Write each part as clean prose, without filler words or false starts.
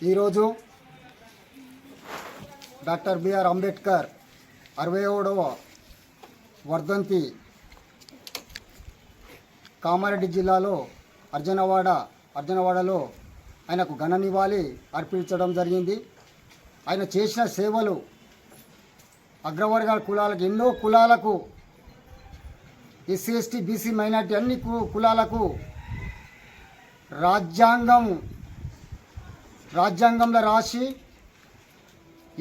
ఈరోజు doctor BR Ambedkar 67వ వర్ధంతి కామారెడ్డి జిల్లాలో అర్జునవాడలో ఆయనకు ఘన నివాళి అర్పించడం జరిగింది. ఆయన చేసిన సేవలు అగ్రవర్గాల కులాలకు, ఎన్నో కులాలకు, ఎస్సీ ఎస్టీ బీసీ మైనార్టీ అన్ని కులాలకు రాజ్యాంగంలో రాసి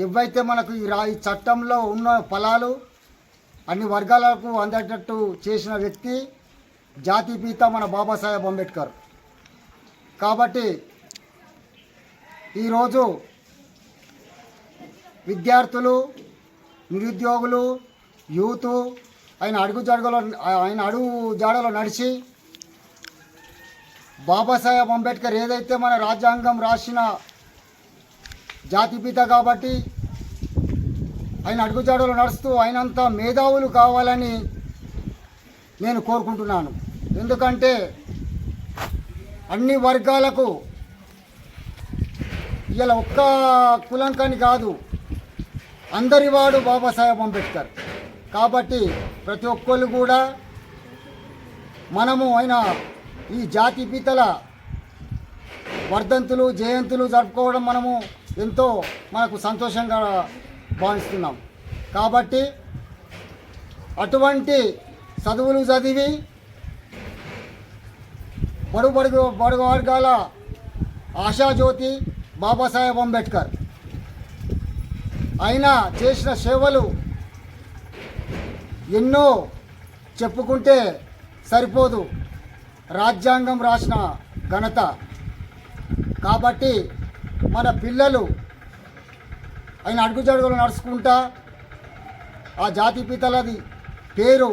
ఏవైతే మనకు ఈ చట్టంలో ఉన్న ఫలాలు అన్ని వర్గాలకు అందేటట్టు చేసిన వ్యక్తి జాతిపిత మన బాబాసాహెబ్ అంబేద్కర్. కాబట్టి ఈరోజు విద్యార్థులు, నిరుద్యోగులు, యూత్ ఆయన అడుగు జాడలో నడిచి బాబాసాహెబ్ అంబేద్కర్ ఏదైతే మన రాజ్యాంగం రాసిన జాతిపిత కాబట్టి ఆయన అడుగుజాడలో నడుస్తూ ఆయనంతా మేధావులు కావాలని నేను కోరుకుంటున్నాను. ఎందుకంటే అన్ని వర్గాలకు ఇలా ఒక్క కులంకని కాదు, అందరివాడు బాబాసాహెబ్ అంబేద్కర్. కాబట్టి ప్రతి ఒక్కళ్ళు కూడా మనము ఆయన ఈ జాతిపితల వర్ధంతులు, జయంతులు జరుపుకోవడం మనకు సంతోషంగా భావిస్తున్నాం. కాబట్టి అటువంటి చదువులు చదివి బడుగు వర్గాల ఆశాజ్యోతి బాబాసాహెబ్ అంబేద్కర్. ఆయన చేసిన సేవలు ఎన్నో చెప్పుకుంటే సరిపోదు, రాజ్యాంగం రాసిన ఘనత. కాబట్టి మన పిల్లలు ఆయన అడుగుజడుగులు నడుచుకుంటా ఆ జాతిపితలది పేరు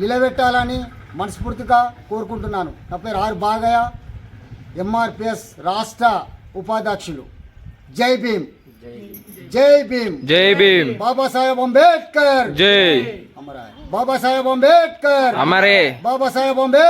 నిలబెట్టాలని మనస్ఫూర్తిగా కోరుకుంటున్నాను. నా పేరు ఆర్ బాగయ్య, ఎంఆర్పిఎస్ రాష్ట్ర ఉపాధ్యక్షులు. జై భీమ్, జై భీమ్, జై భీమ్. బాబాసాహెబ్ అంబేద్కర్ జై. బాబాసాహెబ్ అంబేద్కర్ అమరే. బాబాసాహెబ్ అంబేద్కర్.